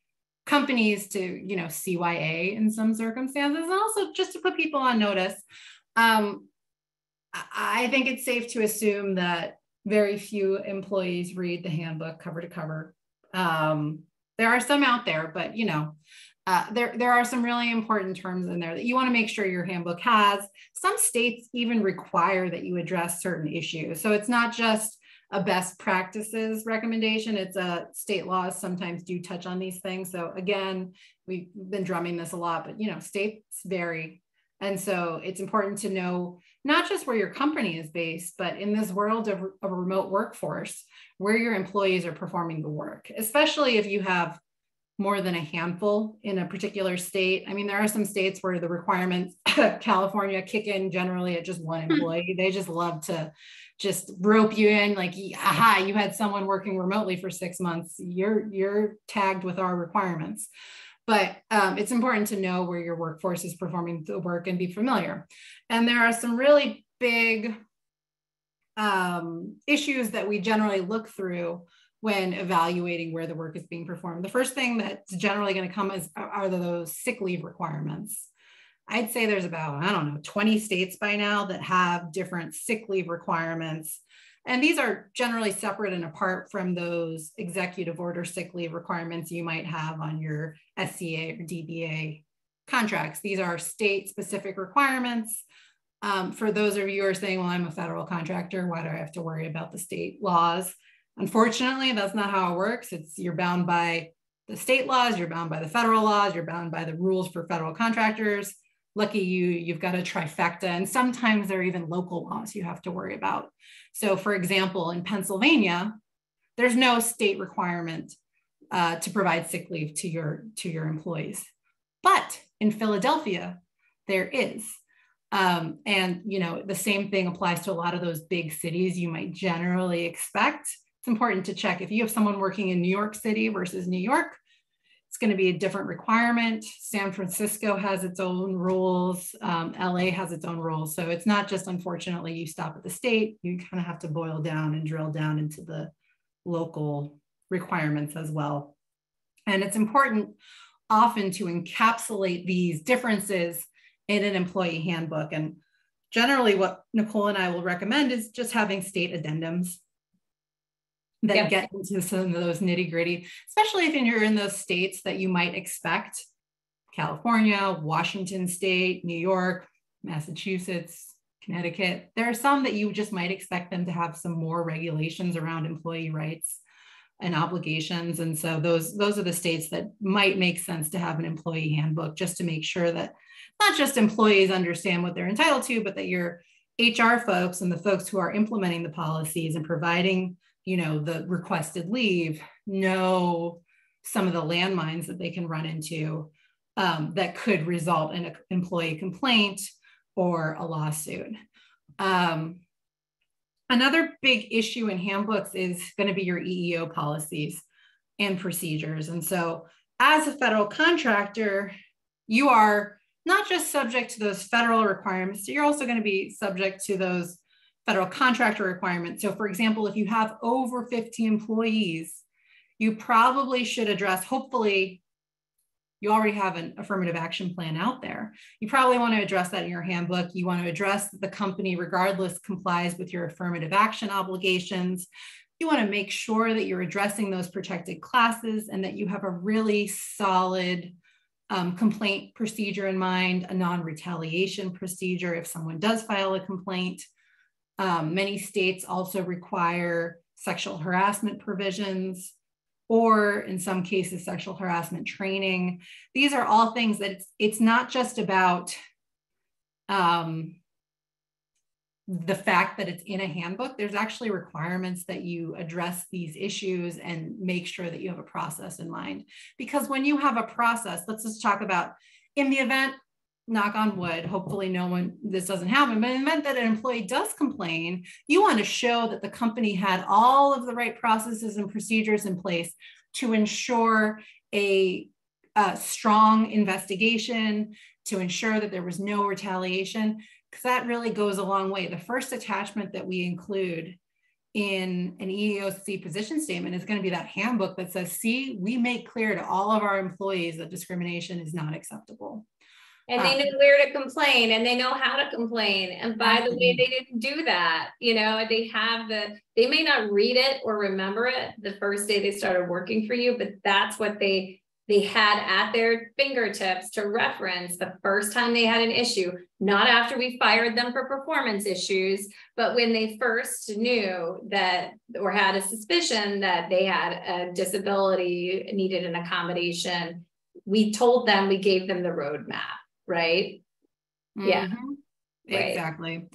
companies to, CYA in some circumstances, and also just to put people on notice. I think it's safe to assume that very few employees read the handbook cover to cover. There are some out there, but there are some really important terms in there that you want to make sure your handbook has. Some states even require that you address certain issues. So it's not just a best practices recommendation. It's state laws sometimes do touch on these things. So again, we've been drumming this a lot, but states vary. And so it's important to know not just where your company is based, but in this world of a remote workforce, where your employees are performing the work, especially if you have more than a handful in a particular state. I mean, there are some states where the requirements, California, kick in generally at just one employee. They just love to just rope you in, like, aha, you had someone working remotely for 6 months. You're tagged with our requirements. But it's important to know where your workforce is performing the work and be familiar. And there are some really big issues that we generally look through when evaluating where the work is being performed. The first thing that's generally going to come are those sick leave requirements. I'd say there's about, 20 states by now that have different sick leave requirements. And these are generally separate and apart from those executive order sick leave requirements you might have on your SCA or DBA contracts. These are state specific requirements. For those of you who are saying, well, I'm a federal contractor, why do I have to worry about the state laws? Unfortunately, that's not how it works. You're bound by the state laws, you're bound by the federal laws, you're bound by the rules for federal contractors. Lucky you've got a trifecta, and sometimes there are even local laws you have to worry about. So for example, in Pennsylvania, there's no state requirement to provide sick leave to your employees. But in Philadelphia, there is. And, you know, the same thing applies to a lot of those big cities you might generally expect. It's important to check if you have someone working in New York City versus New York, it's going to be a different requirement. San Francisco has its own rules. LA has its own rules. So it's not just, unfortunately, you stop at the state, you kind of have to boil down and drill down into the local requirements as well. And it's important often to encapsulate these differences in an employee handbook. And generally what Nichole and I will recommend is just having state addendums that get into some of those nitty gritty, especially if you're in those states that you might expect: California, Washington State, New York, Massachusetts, Connecticut. There are some that you just might expect them to have some more regulations around employee rights and obligations. And so those are the states that might make sense to have an employee handbook, just to make sure that not just employees understand what they're entitled to, but that your HR folks and the folks who are implementing the policies and providing, you know, the requested leave know some of the landmines that they can run into that could result in an employee complaint or a lawsuit. Another big issue in handbooks is going to be your EEO policies and procedures. And so as a federal contractor, you are not just subject to those federal requirements, you're also going to be subject to those federal contractor requirements. So for example, if you have over 50 employees, you probably should address, hopefully you already have an affirmative action plan out there. You probably want to address that in your handbook. You want to address that the company regardless complies with your affirmative action obligations. You want to make sure that you're addressing those protected classes and that you have a really solid complaint procedure in mind, a non-retaliation procedure if someone does file a complaint. Many states also require sexual harassment provisions, or in some cases, sexual harassment training. These are all things that it's not just about the fact that it's in a handbook. There's actually requirements that you address these issues and make sure that you have a process in mind. Because when you have a process, let's just talk about, in the event, knock on wood, hopefully this doesn't happen, but in the event that an employee does complain, you want to show that the company had all of the right processes and procedures in place to ensure a strong investigation, to ensure that there was no retaliation, because that really goes a long way. The first attachment that we include in an EEOC position statement is going to be that handbook that says, see, we make clear to all of our employees that discrimination is not acceptable. And they know where to complain, and they know how to complain. And by the way, they didn't do that. You know, they may not read it or remember it the first day they started working for you, but that's what they had at their fingertips to reference the first time they had an issue, not after we fired them for performance issues, but when they first knew that, or had a suspicion that they had a disability, needed an accommodation. We told them, we gave them the roadmap. Right? Yeah, exactly.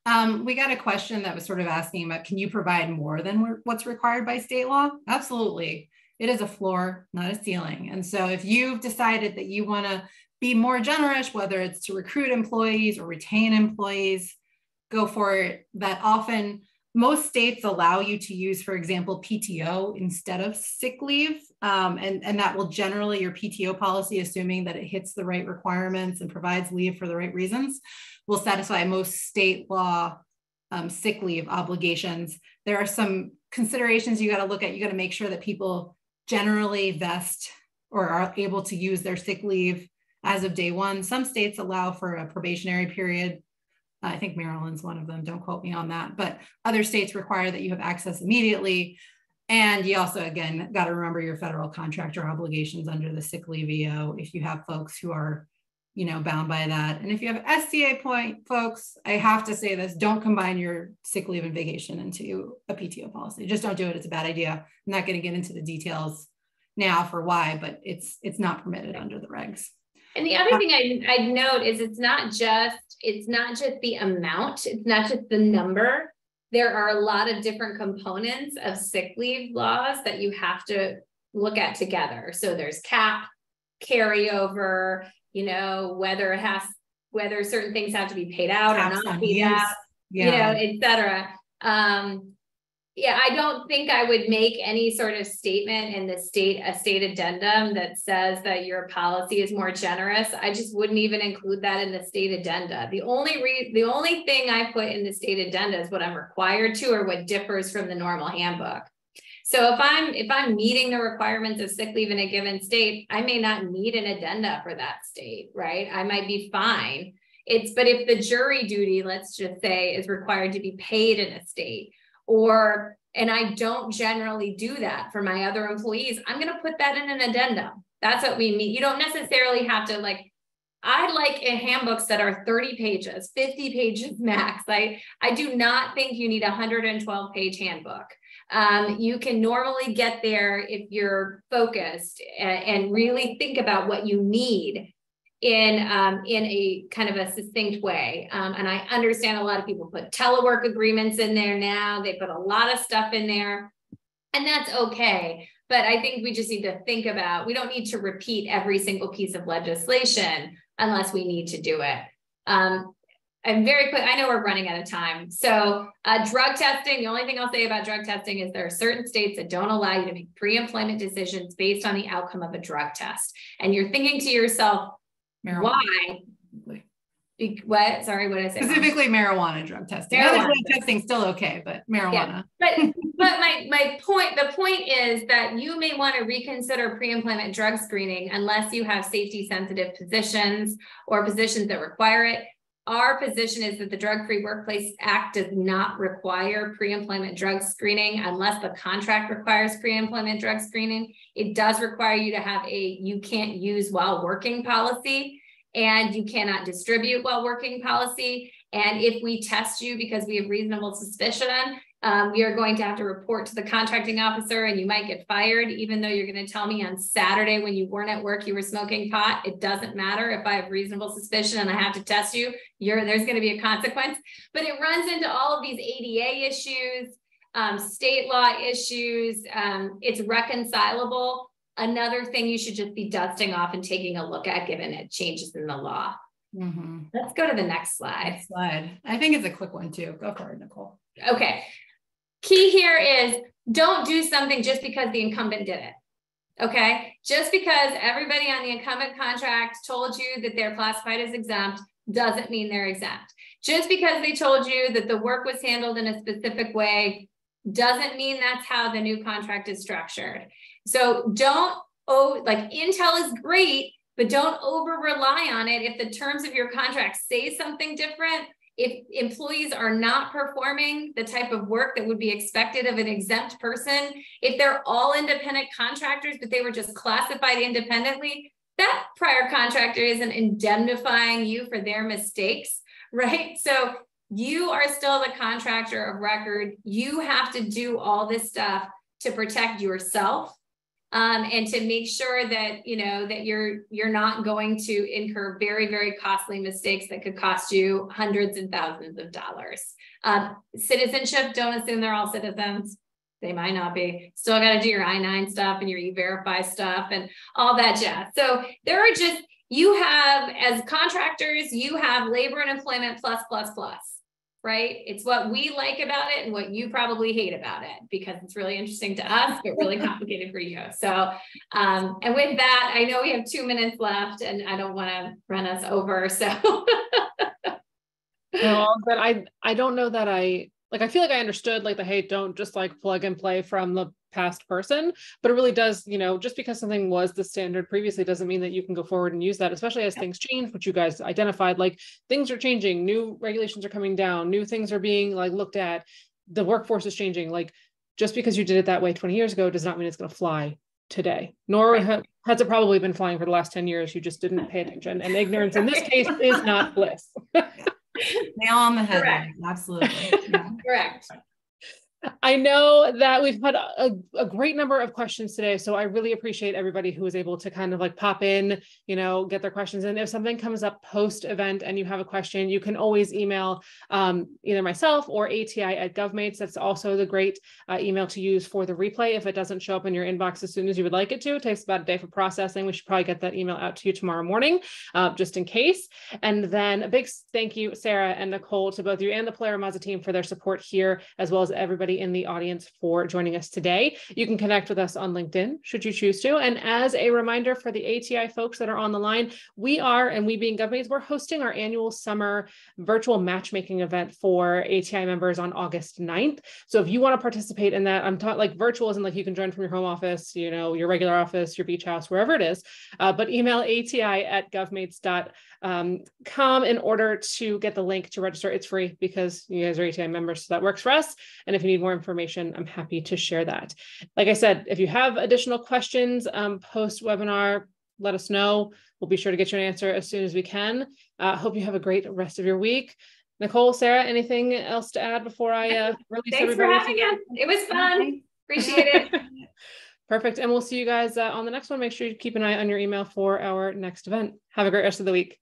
We got a question that was sort of asking about, can you provide more than what's required by state law? Absolutely. It is a floor, not a ceiling. And so if you've decided that you want to be more generous, whether it's to recruit employees or retain employees, go for it. That often, most states allow you to use, for example, PTO instead of sick leave. And that will generally, your PTO policy, assuming that it hits the right requirements and provides leave for the right reasons, will satisfy most state law sick leave obligations. There are some considerations you got to look at. You got to make sure that people generally vest or are able to use their sick leave as of day one. Some states allow for a probationary period. I think Maryland's one of them, don't quote me on that, but other states require that you have access immediately. And you also, again, got to remember your federal contractor obligations under the sick leave EO if you have folks who are, you know, bound by that. And if you have SCA point, folks, I have to say this, don't combine your sick leave and vacation into a PTO policy. Just don't do it. It's a bad idea. I'm not going to get into the details now for why, but it's not permitted under the regs. And the other thing I'd note is it's not just the amount, it's not just the number. There are a lot of different components of sick leave laws that you have to look at together. So there's cap, carryover, whether certain things have to be paid out or not paid out, et cetera. I don't think I would make any sort of statement in a state addendum that says that your policy is more generous. I just wouldn't even include that in the state addenda. The only thing I put in the state addenda is what I'm required to, or what differs from the normal handbook. So if I'm meeting the requirements of sick leave in a given state, I may not need an addenda for that state, right? I might be fine. But if the jury duty, let's just say, is required to be paid in a state, and I don't generally do that for my other employees, I'm going to put that in an addendum. That's what we mean. You don't necessarily have to I like handbooks that are 30 pages, 50 pages max. I do not think you need a 112-page handbook. You can normally get there if you're focused and really think about what you need in a kind of a succinct way. And I understand a lot of people put telework agreements in there now. They put a lot of stuff in there, and that's okay. But I think we just need to think about, we don't need to repeat every single piece of legislation unless we need to do it. I'm very quick. I know we're running out of time. So drug testing, the only thing I'll say about drug testing is there are certain states that don't allow you to make pre-employment decisions based on the outcome of a drug test. And you're thinking to yourself, marijuana. Why? What? Sorry, what did I say? Specifically marijuana drug testing. Other drug testing still okay, but marijuana. Yeah. But the point is that you may want to reconsider pre-employment drug screening unless you have safety sensitive positions or positions that require it. Our position is that the Drug-Free Workplace Act does not require pre-employment drug screening unless the contract requires pre-employment drug screening. It does require you to have you can't use while working policy, and you cannot distribute while working policy. And if we test you because we have reasonable suspicion, we are going to have to report to the contracting officer, and you might get fired, even though you're going to tell me on Saturday when you weren't at work, you were smoking pot. It doesn't matter. If I have reasonable suspicion and I have to test you, there's going to be a consequence. But it runs into all of these ADA issues, state law issues. It's reconcilable. Another thing you should just be dusting off and taking a look at, given it changes in the law. Mm-hmm. Let's go to the next slide. I think it's a quick one too. Go for it, Nichole. Okay. Key here is don't do something just because the incumbent did it. Okay. Just because everybody on the incumbent contract told you that they're classified as exempt doesn't mean they're exempt. Just because they told you that the work was handled in a specific way doesn't mean that's how the new contract is structured. So Intel is great, but don't over rely on it. If the terms of your contract say something different, if employees are not performing the type of work that would be expected of an exempt person, if they're all independent contractors, but they were just classified independently, that prior contractor isn't indemnifying you for their mistakes, right? So you are still the contractor of record. You have to do all this stuff to protect yourself. And to make sure that, that you're not going to incur very, very costly mistakes that could cost you hundreds and thousands of dollars. Citizenship, don't assume they're all citizens. They might not be. Still got to do your I-9 stuff and your E-Verify stuff and all that jazz. So there are you have, as contractors, you have labor and employment plus, right? It's what we like about it and what you probably hate about it, because it's really interesting to us, but really complicated for you. So, and with that, I know we have 2 minutes left and I don't want to run us over. So, no, but I don't know that I feel like I understood hey, don't just plug and play from the past person, but it really does, just because something was the standard previously doesn't mean that you can go forward and use that, especially as things change, which you guys identified, things are changing, new regulations are coming down, new things are being looked at, the workforce is changing. Just because you did it that way 20 years ago does not mean it's going to fly today, nor has it probably been flying for the last 10 years. You just didn't pay attention, and ignorance in this case is not bliss. Nail on the head. Correct. Absolutely. Yeah. Correct. I know that we've had a great number of questions today, so I really appreciate everybody who was able to kind of like pop in, get their questions in. If something comes up post-event and you have a question, you can always email either myself or ATI@govmates. That's also the great email to use for the replay. If it doesn't show up in your inbox as soon as you would like it to, it takes about a day for processing. We should probably get that email out to you tomorrow morning, just in case. And then a big thank you, Sarah and Nichole, to both of you and the PilieroMazza team for their support here, as well as everybody in the audience for joining us today. You can connect with us on LinkedIn should you choose to. And as a reminder for the ATI folks that are on the line, we being GovMates, we're hosting our annual summer virtual matchmaking event for ATI members on August 9th. So if you want to participate in that, I'm talking like virtual isn't like you can join from your home office, your regular office, your beach house, wherever it is, but email ATI@govmates.com in order to get the link to register. It's free because you guys are ATI members, so that works for us. And if you need more information, I'm happy to share that. Like I said, if you have additional questions post-webinar, let us know. We'll be sure to get you an answer as soon as we can. Hope you have a great rest of your week. Nichole, Sarah, anything else to add before I release Thanks everybody? Thanks for having us. It was fun. Appreciate it. Perfect. And we'll see you guys on the next one. Make sure you keep an eye on your email for our next event. Have a great rest of the week.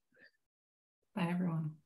Bye, everyone.